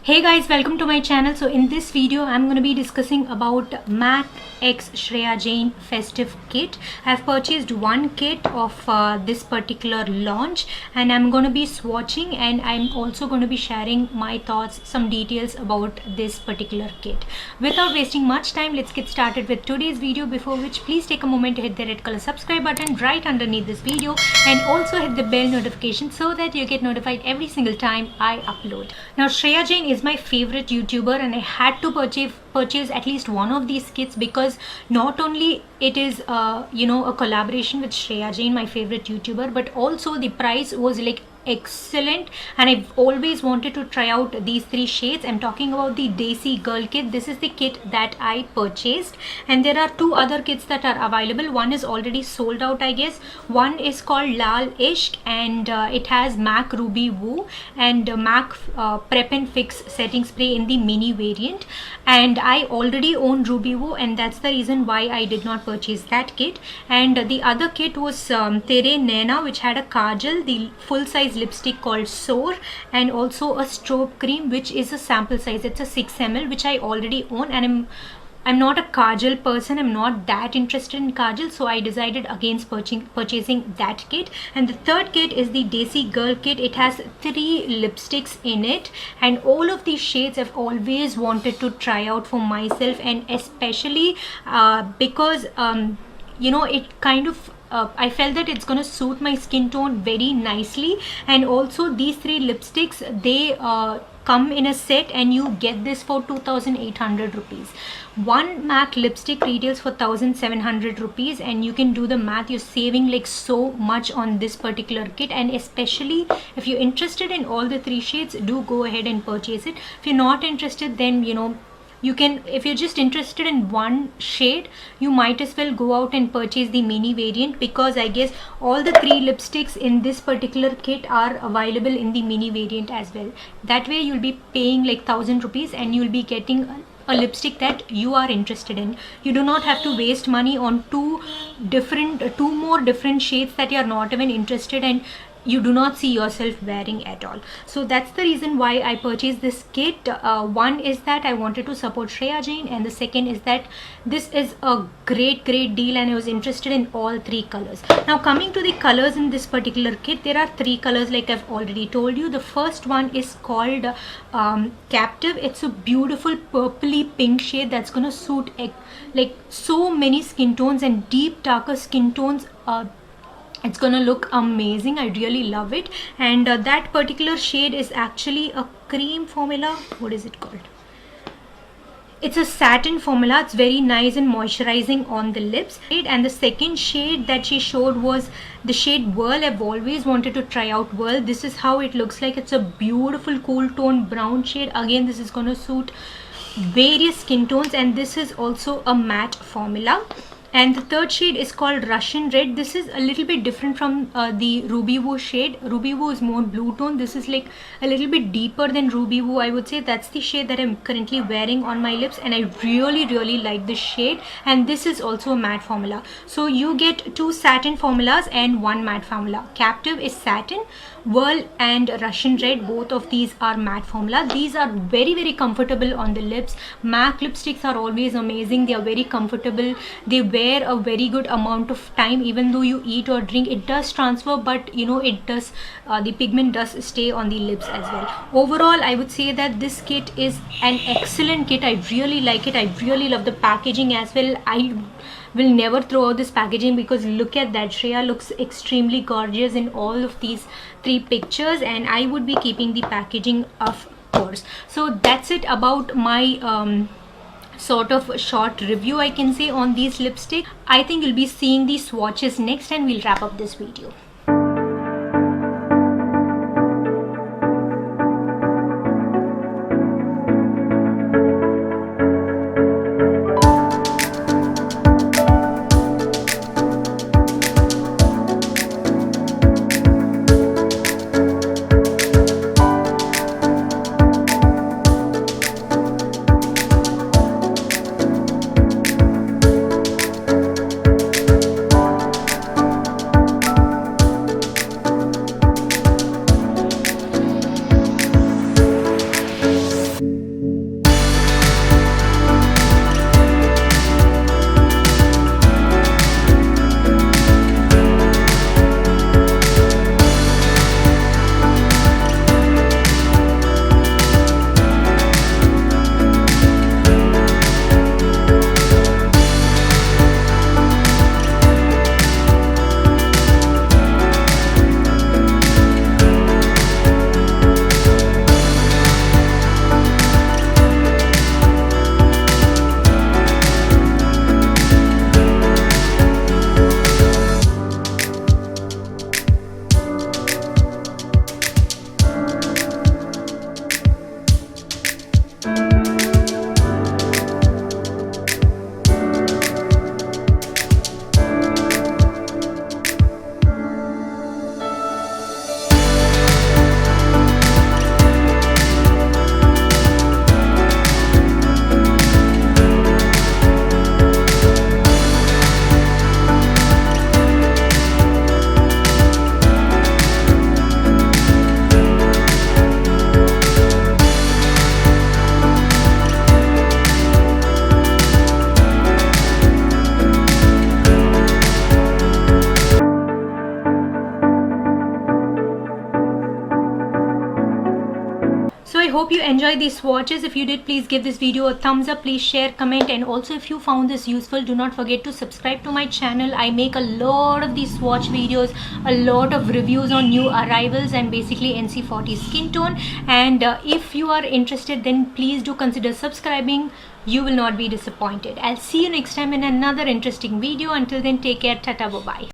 Hey guys, welcome to my channel. So in this video I'm going to be discussing about MAC X Shreya Jain Festive kit. I've purchased one kit of this particular launch and I'm going to be swatching, and I'm also going to be sharing my thoughts, some details about this particular kit. Without wasting much time, let's get started with today's video, before which please take a moment to hit the red color subscribe button right underneath this video and also hit the bell notification so that you get notified every single time I upload. Now Shreya Jain is my favorite YouTuber and I had to purchase at least one of these kits because not only it is a collaboration with Shreya Jain, my favorite YouTuber, but also the price was like excellent, and I've always wanted to try out these three shades. I'm talking about the Desi girl kit. This is the kit that I purchased, and there are two other kits that are available. One is already sold out, I guess. One is called Lal Ishq, and it has MAC Ruby Woo and MAC Prep and Fix setting spray in the mini variant, and I already own Ruby Woo, and that's the reason why I did not purchase that kit. And the other kit was Tere Naina, which had a kajal, the full size lipstick called Soar, and also a strobe cream, which is a sample size. It's a 6 ml, which I already own, and I'm not a kajal person. I'm not that interested in kajal, so I decided against purchasing that kit. And the third kit is the Desi girl kit. It has 3 lipsticks in it, and all of these shades I've always wanted to try out for myself, and especially because it kind of I felt that it's gonna suit my skin tone very nicely. And also these 3 lipsticks, they come in a set, and you get this for 2,800 rupees. One MAC lipstick retails for 1,700 rupees, and you can do the math. You're saving like so much on this particular kit, and especially if you're interested in all the 3 shades, do go ahead and purchase it. If you're not interested, then you can, if you're just interested in one shade, you might as well go out and purchase the mini variant, because I guess all the 3 lipsticks in this particular kit are available in the mini variant as well. That way you'll be paying like 1,000 rupees and you'll be getting a lipstick that you are interested in. You do not have to waste money on two more different shades that you are not even interested in, you do not see yourself wearing at all. So that's the reason why I purchased this kit. One is that I wanted to support Shreya Jain, and the second is that this is a great deal, and I was interested in all 3 colors. Now coming to the colors in this particular kit, there are 3 colors like I've already told you. The first one is called Captive. It's a beautiful purpley pink shade that's gonna suit like so many skin tones and deep darker skin tones. It's gonna look amazing. I really love it. And that particular shade is actually a cream formula. What is it called? It's a satin formula. It's very nice and moisturizing on the lips. And the second shade that she showed was the shade Whirl. I've always wanted to try out Whirl. This is how it looks like. It's a beautiful cool tone brown shade. Again, this is gonna suit various skin tones, and this is also a matte formula. And the third shade is called Russian Red. This is a little bit different from the Ruby Woo shade. Ruby Woo is more blue tone. This is like a little bit deeper than Ruby Woo, I would say. That's the shade that I'm currently wearing on my lips, and I really like this shade. And this is also a matte formula. So you get 2 satin formulas and 1 matte formula. Captive is satin, Whirl and Russian Red, both of these are matte formula. These are very comfortable on the lips. MAC lipsticks are always amazing. They are very comfortable. They wear a very good amount of time. Even though you eat or drink, it does transfer, but it does the pigment does stay on the lips as well. Overall, I would say that this kit is an excellent kit. I really like it. I really love the packaging as well. I will never throw out this packaging, because look at that. Shreya looks extremely gorgeous in all of these 3 pictures, and I would be keeping the packaging, of course. So that's it about my sort of short review, I can say, on these lipsticks. I think you'll be seeing the swatches next, and we'll wrap up this video. I hope you enjoyed these swatches. If you did, please give this video a thumbs up, please share, comment, and also if you found this useful, do not forget to subscribe to my channel. I make a lot of these swatch videos, a lot of reviews on new arrivals and basically NC40 skin tone. And if you are interested, then please do consider subscribing. You will not be disappointed. I'll see you next time in another interesting video. Until then, take care. Tata, bye bye.